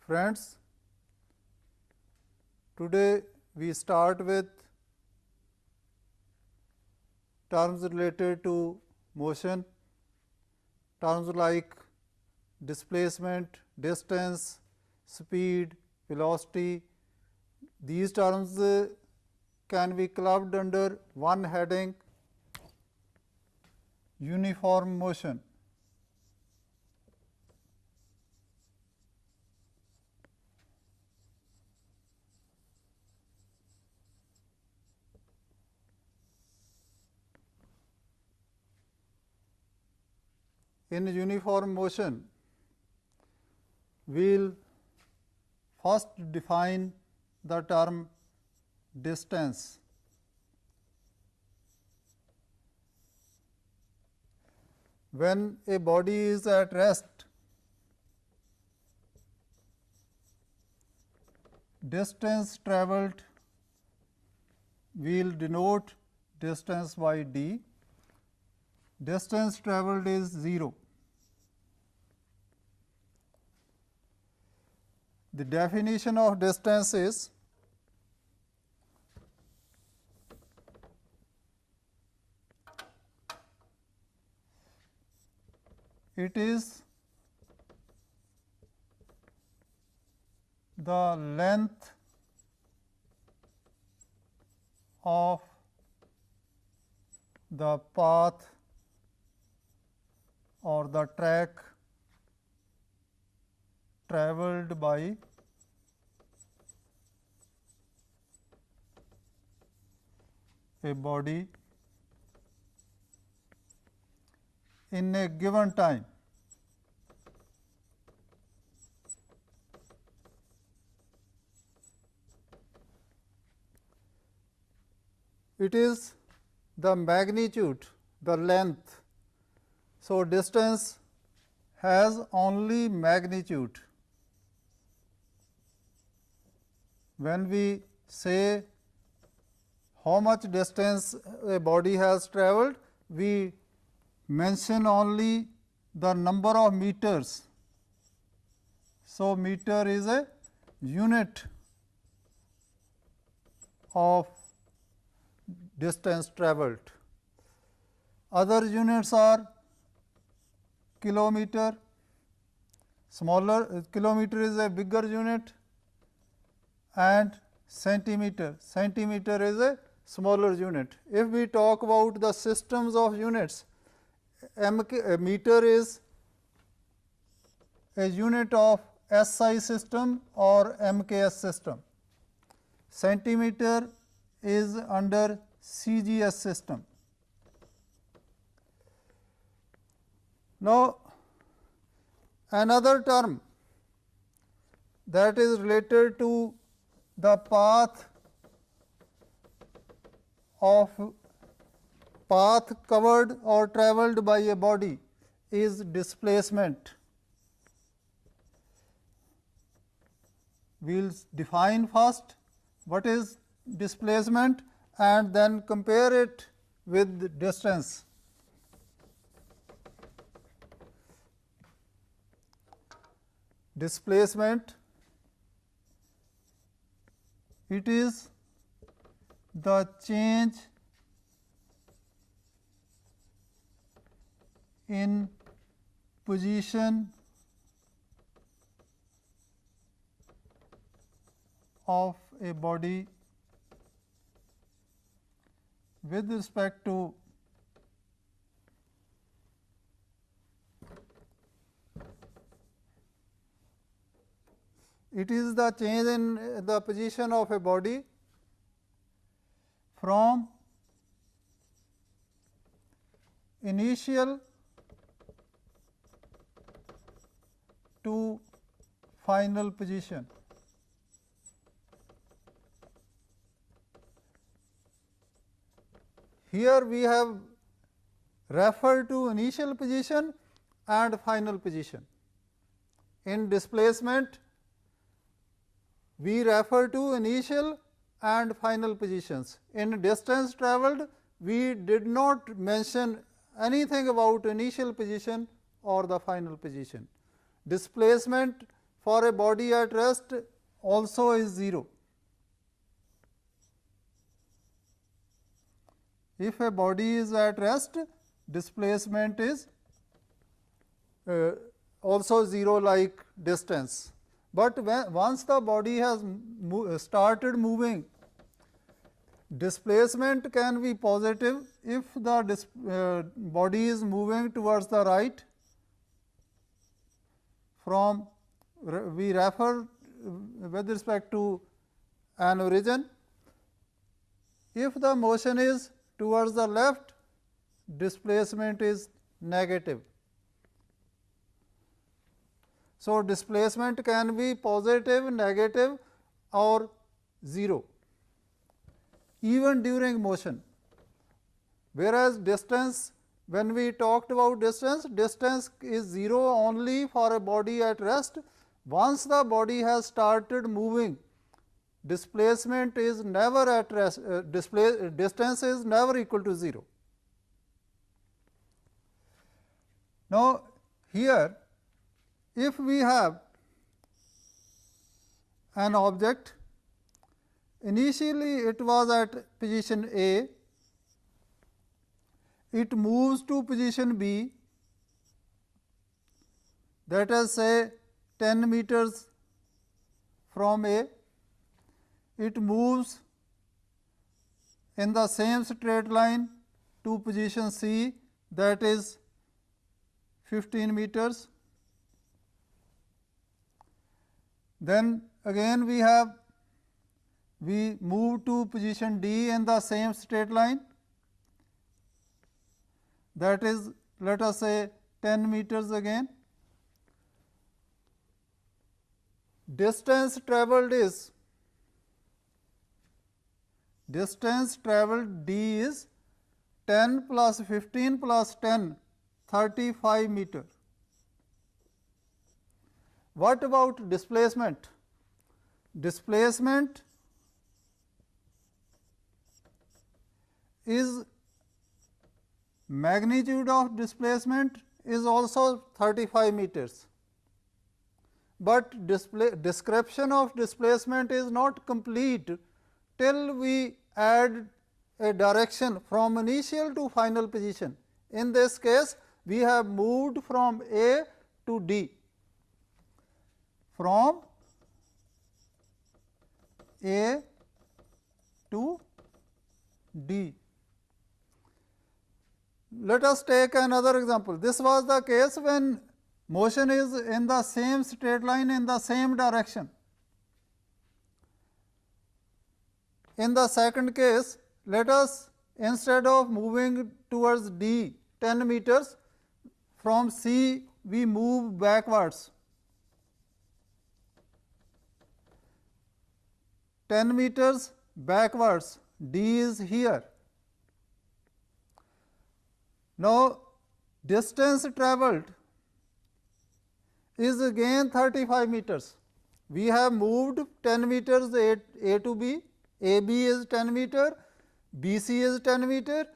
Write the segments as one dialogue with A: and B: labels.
A: Friends, today we start with terms related to motion, terms like displacement, distance, speed, velocity. These terms can be clubbed under one heading, uniform motion. In uniform motion, we will first define the term distance. When a body is at rest, distance travelled, we will denote distance by d. Distance travelled is 0. The definition of distance is it is the length of the path or the track travelled by a body in a given time. It is the magnitude, the length. So, distance has only magnitude. When we say how much distance a body has travelled, we mention only the number of meters. So, meter is a unit of distance travelled. Other units are kilometer, smaller kilometer is a bigger unit, and centimeter. Centimeter is a smaller unit. If we talk about the systems of units, meter is a unit of SI system or MKS system. Centimeter is under CGS system. Now, another term that is related to the path covered or travelled by a body is displacement. We will define first what is displacement and then compare it with distance. Displacement, it is the change in position of a body with respect to it is the change in the position of a body from initial to final position. Here we have referred to initial position and final position. In displacement, we refer to initial and final positions. In distance travelled, we did not mention anything about initial position or the final position. Displacement for a body at rest also is 0. If a body is at rest, displacement is also 0 like distance. But once the body has started moving, displacement can be positive if the body is moving towards the right. From we refer with respect to an origin. If the motion is towards the left, displacement is negative. So, displacement can be positive, negative or 0 even during motion, whereas distance, when we talked about distance, distance is 0 only for a body at rest. Once the body has started moving, displacement is never at rest, distance is never equal to 0. Now, here if we have an object, initially it was at position A, it moves to position B, that is say 10 meters from A, it moves in the same straight line to position C, that is 15 meters. Then again we move to position D in the same straight line, that is let us say 10 meters again. Distance travelled D is 10 plus 15 plus 10, 35 meter. What about displacement? Displacement is magnitude of displacement is also 35 meters, but description of displacement is not complete till we add a direction from initial to final position. In this case, we have moved from A to D. From A to D. Let us take another example. This was the case when motion is in the same straight line in the same direction. In the second case, let us, instead of moving towards D 10 meters, from C we move backwards 10 meters backwards. D is here. Now, distance travelled is again 35 meters. We have moved 10 meters A to B, AB is 10 meter, BC is 10 meter,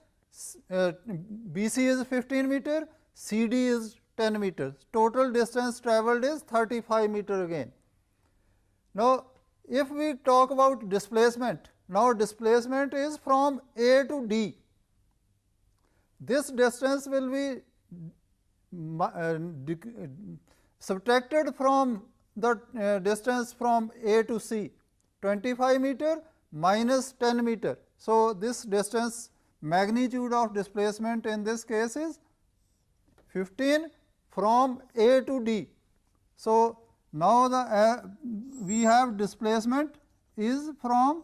A: BC is 15 meter, CD is 10 meters. Total distance travelled is 35 meter again. Now, if we talk about displacement, now displacement is from A to D. This distance will be subtracted from the distance from A to C, 25 meter minus 10 meter. So, this distance magnitude of displacement in this case is 15 from A to D. So, now we have displacement is from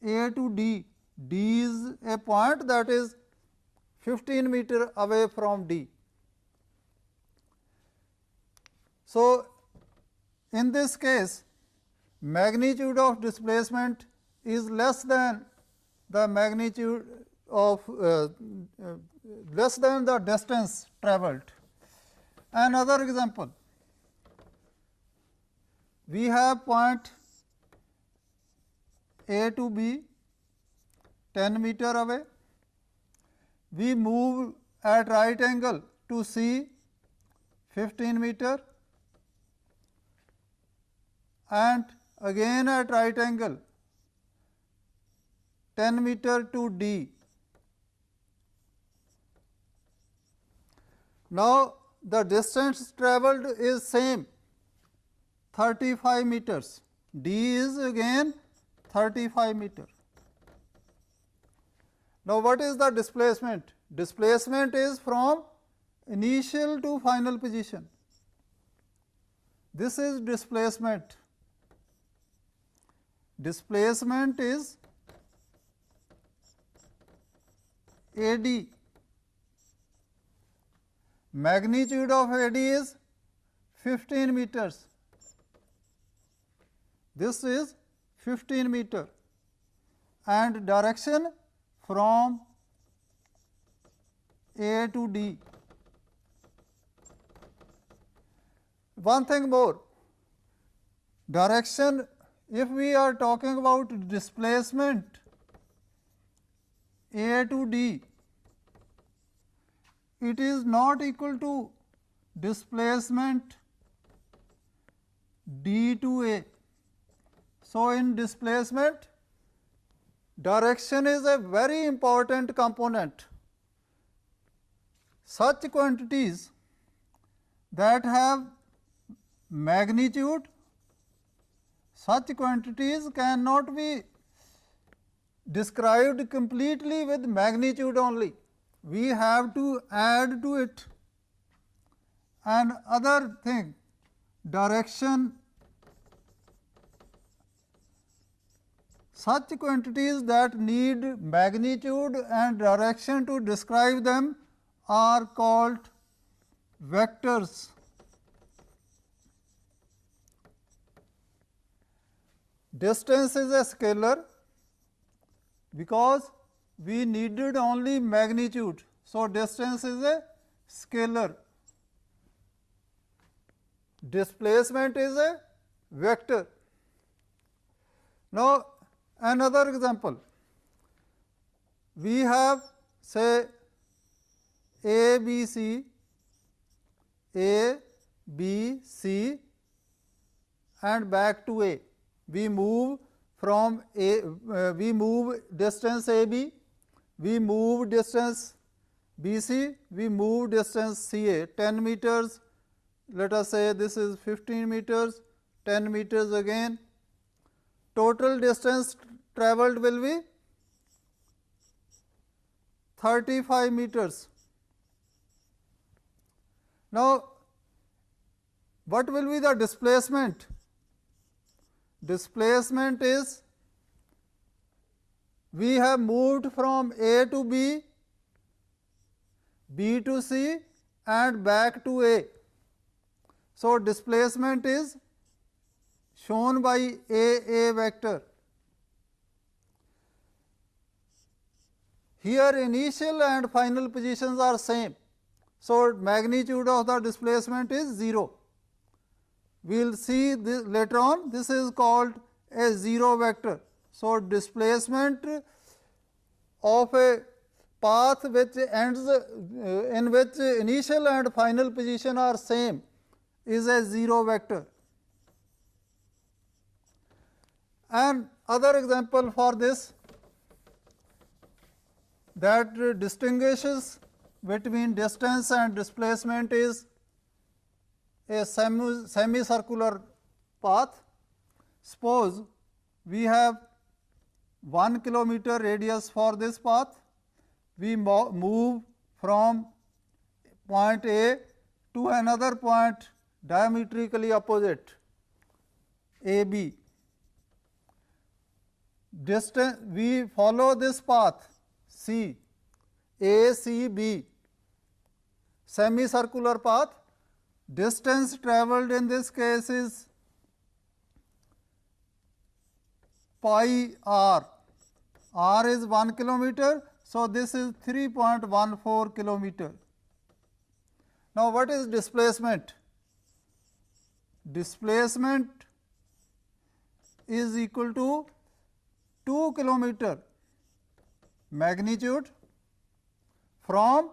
A: A to D. D is a point that is 15 meter away from D. So, in this case, magnitude of displacement is less than the magnitude of less than the distance travelled. Another example, we have point A to B 10 meter away. We move at right angle to C 15 meter and again at right angle 10 meter to D. Now, the distance travelled is same 35 meters. D is again 35 meter. Now, what is the displacement? Displacement is from initial to final position. This is displacement. Displacement is AD. Magnitude of AD is 15 meters. This is 15 meter and direction from A to D. One thing more, direction, if we are talking about displacement A to D, it is not equal to displacement D to A. So, in displacement, direction is a very important component. Such quantities that have magnitude, such quantities cannot be described completely with magnitude only. We have to add to it. And other thing, direction, such quantities that need magnitude and direction to describe them are called vectors. Distance is a scalar because we needed only magnitude. So, distance is a scalar. Displacement is a vector. Now, another example, we have say A, B, C and back to A. We move from A, we move distance AB, we move distance BC, we move distance CA 10 meters, let us say this is 15 meters, 10 meters again. Total distance travelled will be 35 meters. Now, what will be the displacement? Displacement is, we have moved from A to B, B to C and back to A. So, displacement is shown by A vector. Here initial and final positions are same. So, magnitude of the displacement is 0. We will see this later on, this is called a 0 vector. So, displacement of a path which ends in which initial and final position are same is a 0 vector. And other example for this that distinguishes between distance and displacement is a semicircular path. Suppose we have 1 kilometer radius for this path. We move from point A to another point diametrically opposite AB. Distance, we follow this path C, A, C, B, semicircular path. Distance travelled in this case is pi r. R is 1 kilometer. So, this is 3.14 kilometer. Now, what is displacement? Displacement is equal to 2 kilometer magnitude from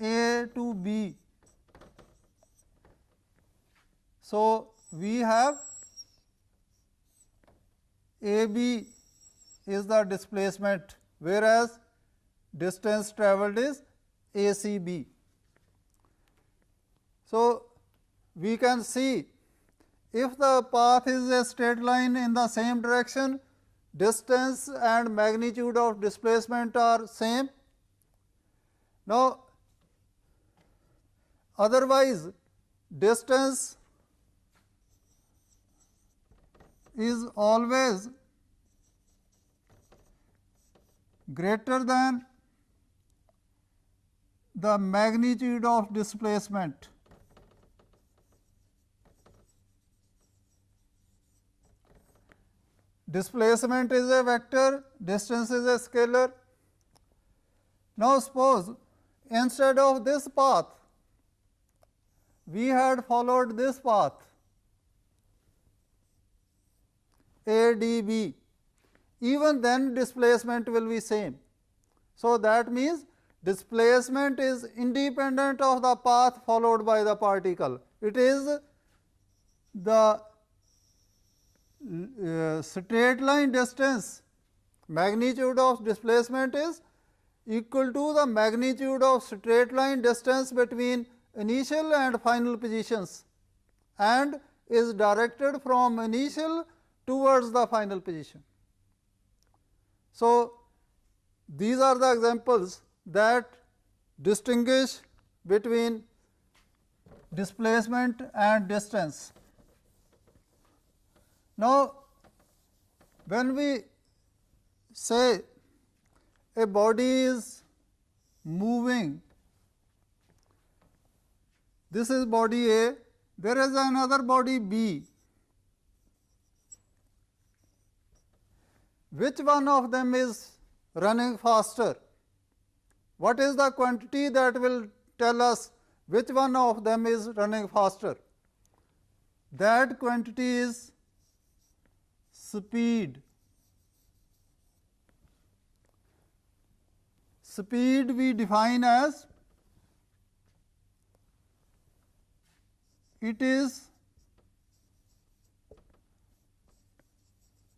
A: A to B. So, we have AB is the displacement, whereas distance travelled is ACB. So, we can see if the path is a straight line in the same direction, distance and magnitude of displacement are same. Now, otherwise distance is always greater than the magnitude of displacement. Displacement is a vector, distance is a scalar. Now, suppose instead of this path, we had followed this path ADB, even then displacement will be same. So, that means displacement is independent of the path followed by the particle. It is the straight line distance, magnitude of displacement is equal to the magnitude of straight line distance between initial and final positions, and is directed from initial towards the final position. So, these are the examples that distinguish between displacement and distance. Now, when we say a body is moving, this is body A, there is another body B. Which one of them is running faster? What is the quantity that will tell us which one of them is running faster? That quantity is speed. Speed we define as it is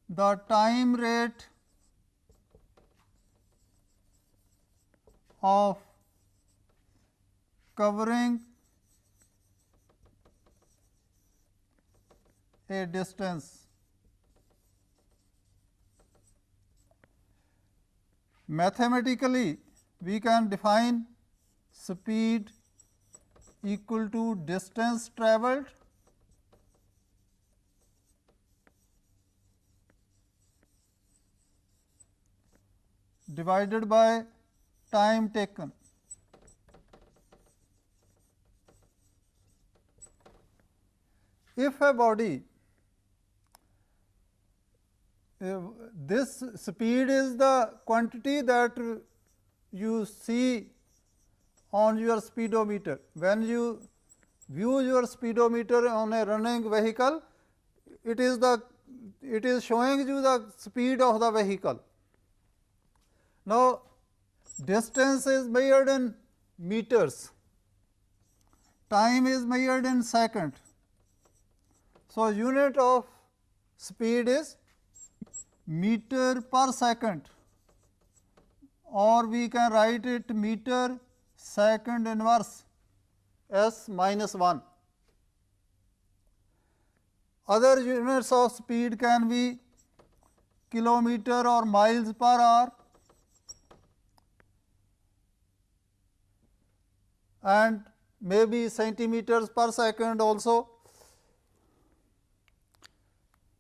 A: the time rate of covering a distance. Mathematically, we can define speed equal to distance travelled divided by time taken. If a body, this speed is the quantity that you see on your speedometer. When you view your speedometer on a running vehicle, it is showing you the speed of the vehicle. Now, distance is measured in meters, time is measured in second. So, unit of speed is meter per second, or we can write it meter second inverse s minus 1. Other units of speed can be kilometer or miles per hour, and maybe centimeters per second also.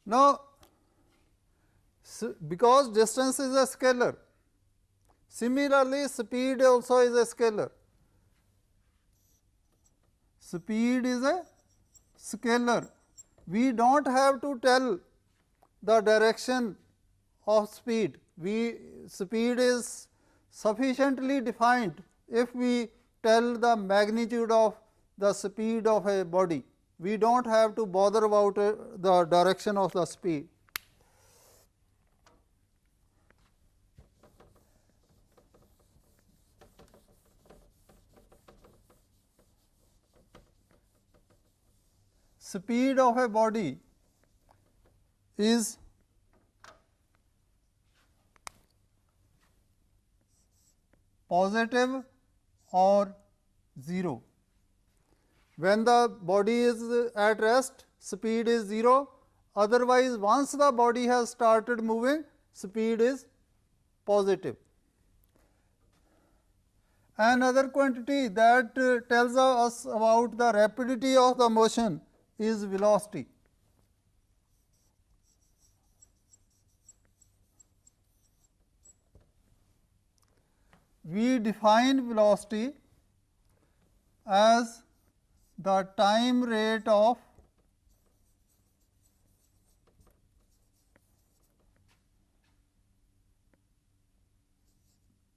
A: Now, because distance is a scalar, similarly speed also is a scalar. Speed is a scalar. We do not have to tell the direction of speed. Speed is sufficiently defined if we tell the magnitude of the speed of a body, we do not have to bother about the direction of the speed. Speed of a body is positive or 0. When the body is at rest, speed is 0, otherwise once the body has started moving, speed is positive. Another quantity that tells us about the rapidity of the motion is velocity. We define velocity as the time rate of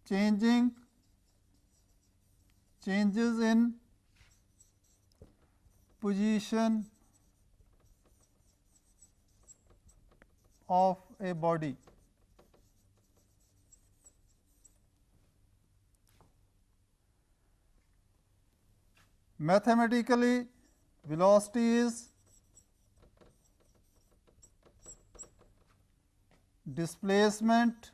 A: changes in position of a body. Mathematically, velocity is displacement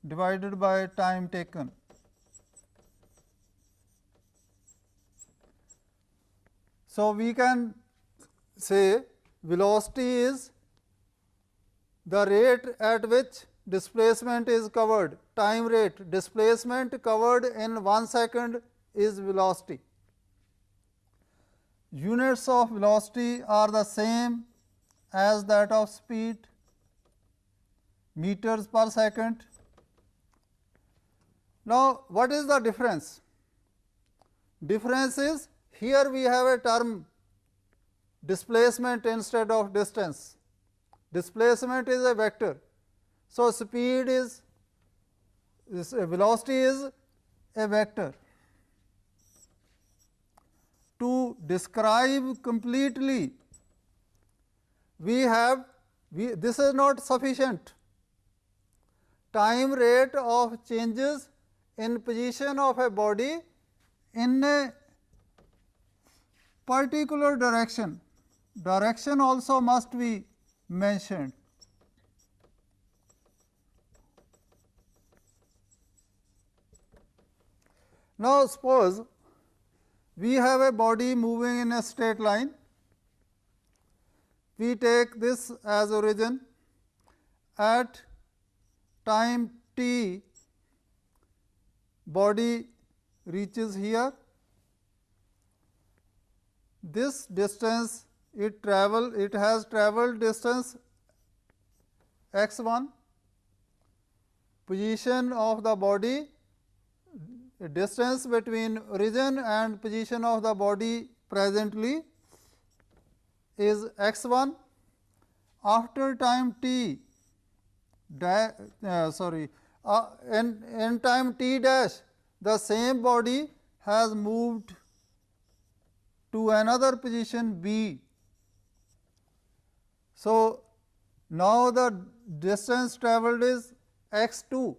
A: divided by time taken. So, we can say velocity is the rate at which displacement is covered, time rate, displacement covered in 1 second is velocity. Units of velocity are the same as that of speed, meters per second. Now, what is the difference? Difference is, here we have a term displacement instead of distance. Displacement is a vector. So, speed is velocity is a vector. To describe completely, this is not sufficient. Time rate of changes in position of a body in a particular direction. Direction also must be mentioned. Now, suppose we have a body moving in a straight line. We take this as origin. At time t, body reaches here. This distance it has travelled distance x1. Position of the body, distance between origin and position of the body presently is x1. After time t in time t dash, the same body has moved to another position b. So, now the distance travelled is x2.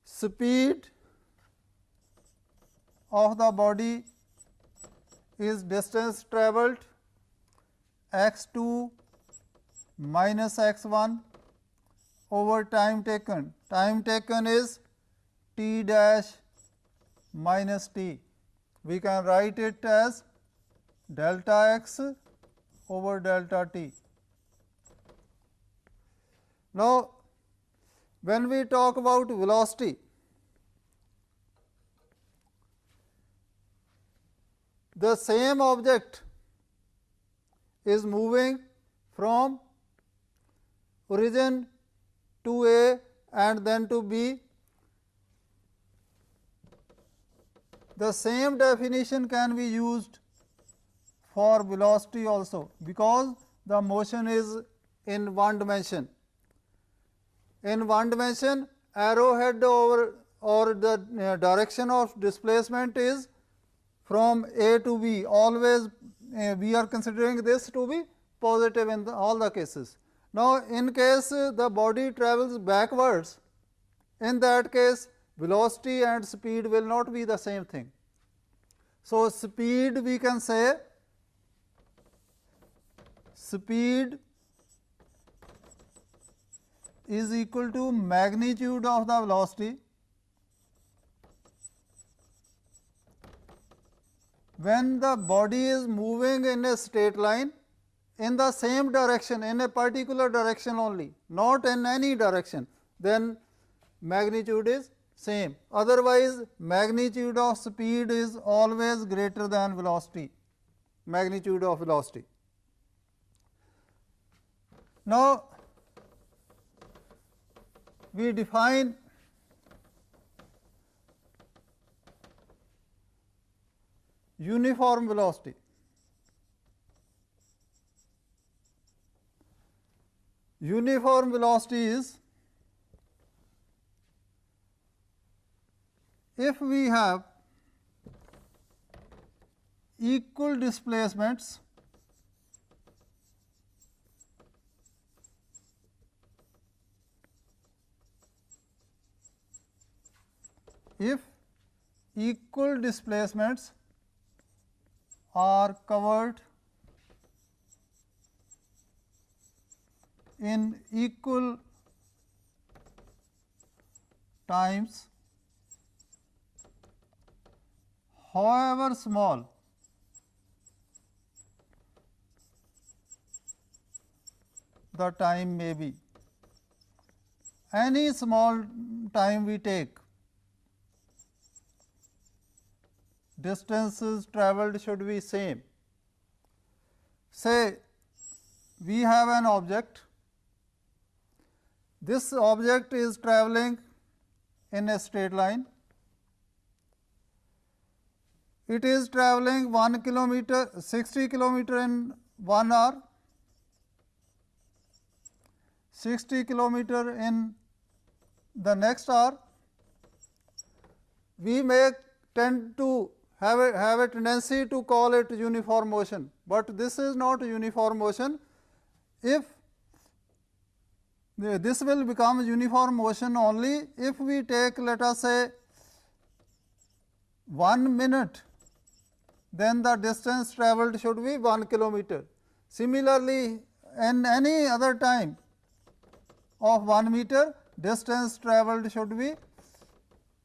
A: Speed of the body is distance travelled x2 minus x1 over time taken. Time taken is t dash minus t. We can write it as delta x over delta t. Now, when we talk about velocity, the same object is moving from origin to A and then to B. The same definition can be used for velocity also, because the motion is in one dimension. In one dimension, arrowhead or the direction of displacement is from A to B. Always we are considering this to be positive in all the cases. Now, in case the body travels backwards, in that case velocity and speed will not be the same thing. So, speed we can say speed is equal to magnitude of the velocity when the body is moving in a straight line in the same direction, in a particular direction only, not in any direction, then magnitude is same. Otherwise, magnitude of speed is always greater than velocity, magnitude of velocity. Now, we define uniform velocity. Uniform velocity is if we have equal displacements are covered in equal times, however small the time may be. Any small time we take, distances travelled should be same. Say we have an object, this object is travelling in a straight line, it is travelling 1 kilometer 60 kilometer in 1 hour, 60 kilometer in the next hour. We may tend to have a tendency to call it uniform motion, but this is not uniform motion. If this will become uniform motion only if we take, let us say, 1 minute, then the distance travelled should be 1 kilometer. Similarly, in any other time of 1 meter, distance travelled should be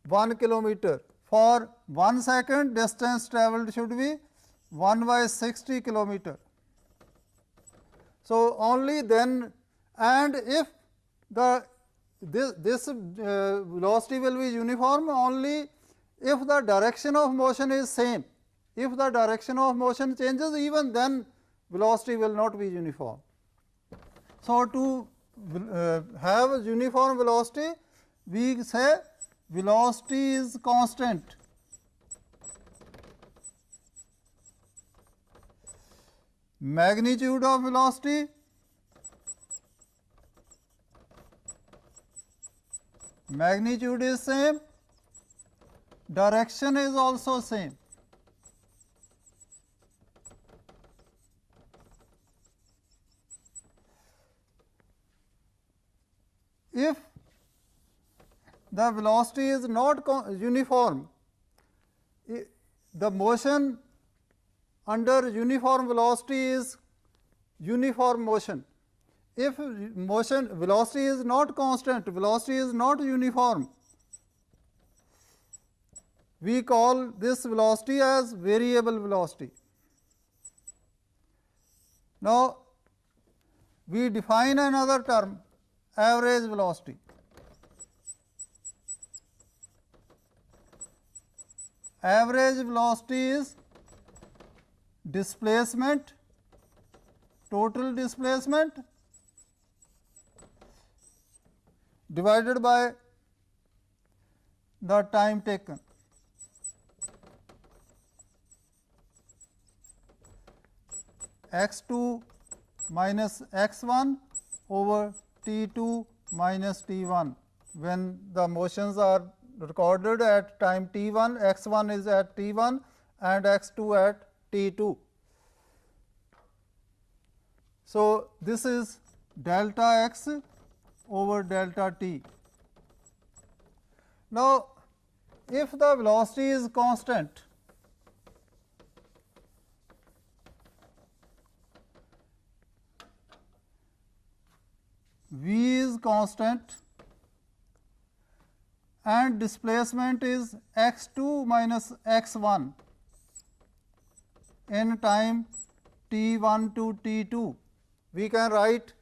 A: 1 kilometer. For 1 second, distance travelled should be 1 by 60 kilometer. So, only then, and if this velocity will be uniform only if the direction of motion is same. If the direction of motion changes, even then velocity will not be uniform. So, to have a uniform velocity, we say velocity is constant. Magnitude of velocity is same, direction is also same. If the velocity is not uniform, the motion under uniform velocity is uniform motion. If velocity is not constant, velocity is not uniform, we call this velocity as variable velocity. Now, we define another term, average velocity. Average velocity is displacement, total displacement divided by the time taken. X2 minus x1 over t2 minus t1. When the motions are recorded at time t1, x1 is at t1 and x2 at t2. So, this is delta x over delta t. Now, if the velocity is constant, v is constant and displacement is x2 minus x1 in time t1 to t2, we can write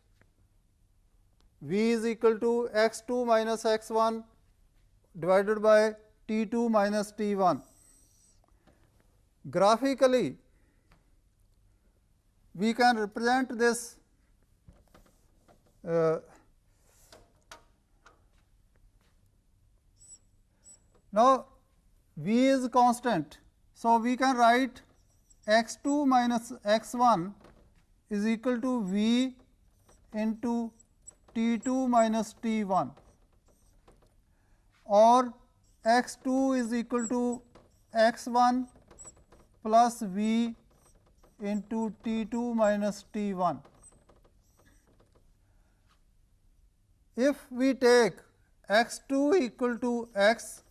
A: v is equal to x2 minus x1 divided by t2 minus t1. Graphically, we can represent this now v is constant. So, we can write x2 minus x1 is equal to v into t2 minus t1, or x2 is equal to x1 plus v into t2 minus t1. If we take x2 equal to x,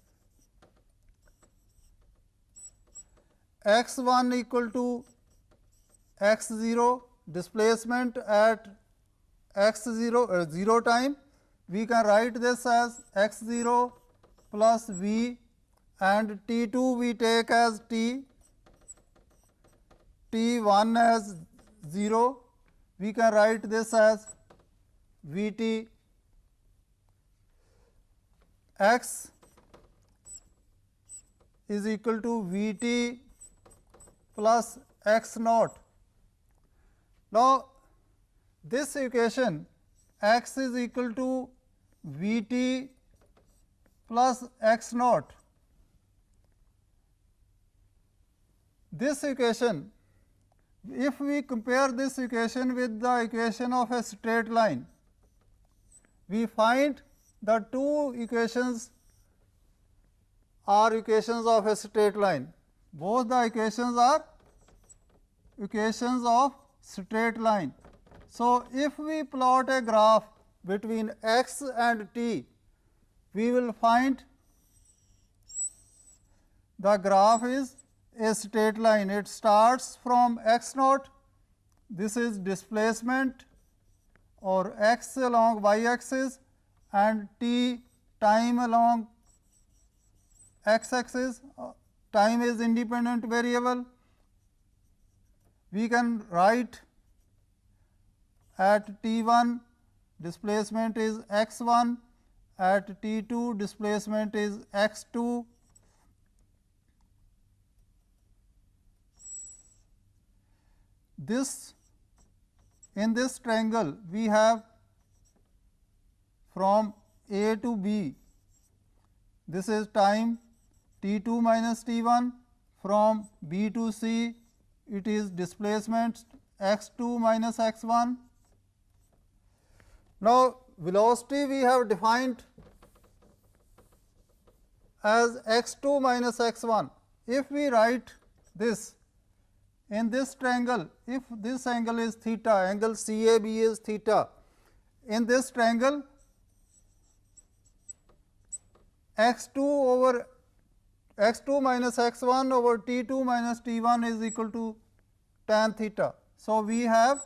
A: x1 equal to x0, displacement at x0 0 time, we can write this as x0 plus v, and t2 we take as t, t1 as 0, we can write this as vt. X is equal to vt plus x naught. Now, this equation x is equal to vt plus x naught. This equation, if we compare this equation with the equation of a straight line, we find the two equations are equations of a straight line. Both the equations are equations of straight line. So, if we plot a graph between x and t, we will find the graph is a straight line. It starts from x naught, this is displacement or x along y axis, and t time along x axis. Time is independent variable. We can write at t1 displacement is x1, at t2 displacement is x2. This, in this triangle we have from A to B, this is time t2 minus t1, from B to C it is displacement x2 minus x1. Now, velocity we have defined as x2 minus x1. If we write this in this triangle, if this angle is theta, angle CAB is theta, in this triangle x2 over x2 minus x1 over t2 minus t1 is equal to tan theta. So, we have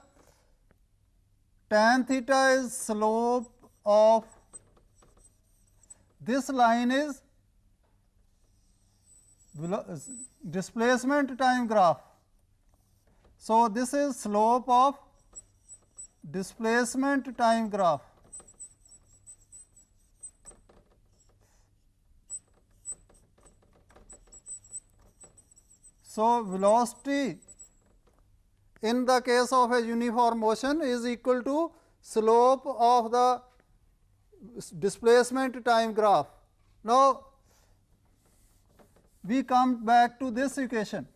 A: tan theta is slope of this line is displacement time graph. So, this is slope of displacement time graph. So, velocity in the case of a uniform motion is equal to slope of the displacement time graph. Now, we come back to this equation.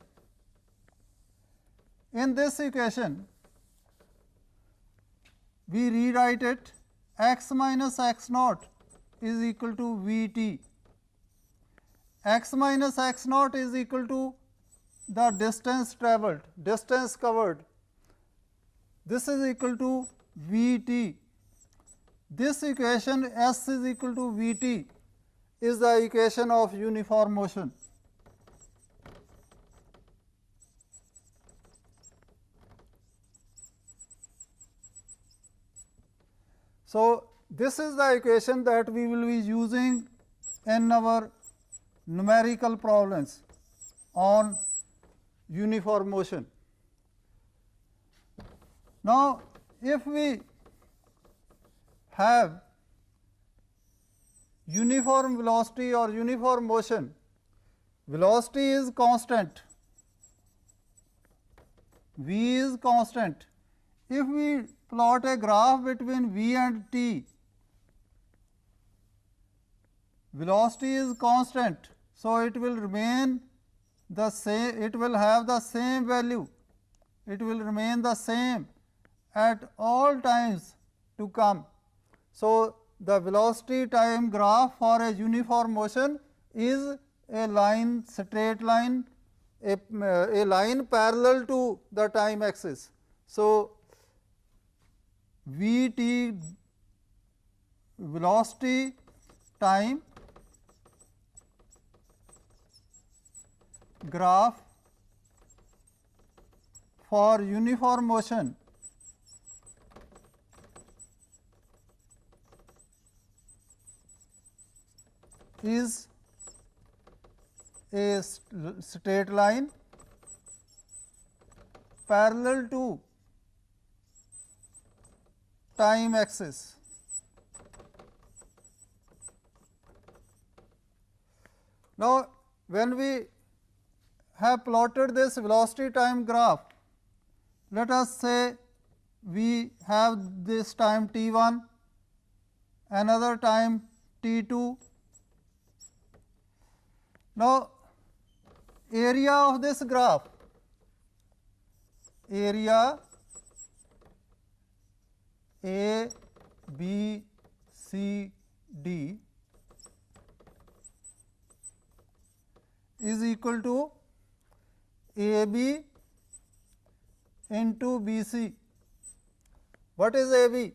A: In this equation, we rewrite it x minus x naught is equal to V t. X minus x naught is equal to the distance travelled, distance covered. This is equal to V t. This equation S is equal to V t is the equation of uniform motion. So, this is the equation that we will be using in our numerical problems on uniform motion. Now, if we have uniform velocity or uniform motion, velocity is constant, v is constant. If we plot a graph between v and t, velocity is constant, so it will remain the same, it will have the same value, it will remain the same at all times to come. So, the velocity time graph for a uniform motion is a line, straight line, a line parallel to the time axis. So, V t velocity time graph for uniform motion is a straight line parallel to time axis. Now, when we have plotted this velocity time graph, let us say we have this time t 1, another time t 2. Now, area of this graph, area A, B, C, D is equal to AB into BC. What is AB?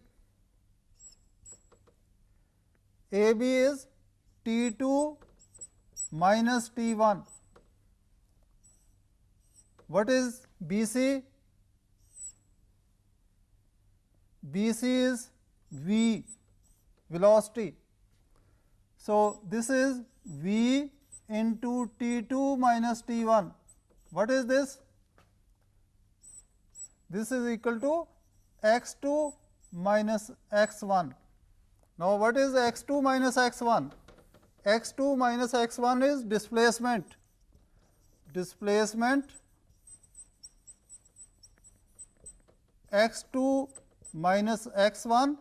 A: AB is T2 minus T1. What is BC? BC is V, velocity. So, this is V into T2 minus T1. What is this? This is equal to x2 minus x1. Now, what is x2 minus x1? x2 minus x1 is displacement. Displacement x2 minus x1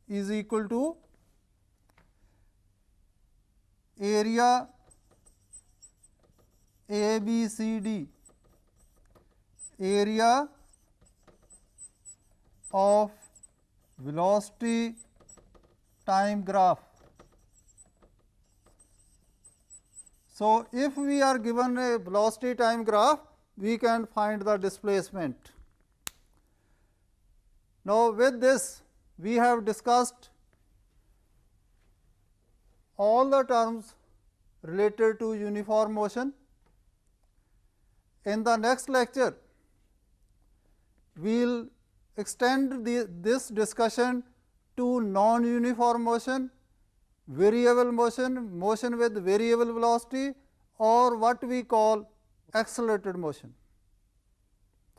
A: is equal to area ABCD, area of velocity time graph. So, if we are given a velocity time graph, we can find the displacement. Now, with this we have discussed all the terms related to uniform motion. In the next lecture, we will extend this discussion to non-uniform motion, variable motion, motion with variable velocity, or what we call accelerated motion.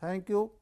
A: Thank you.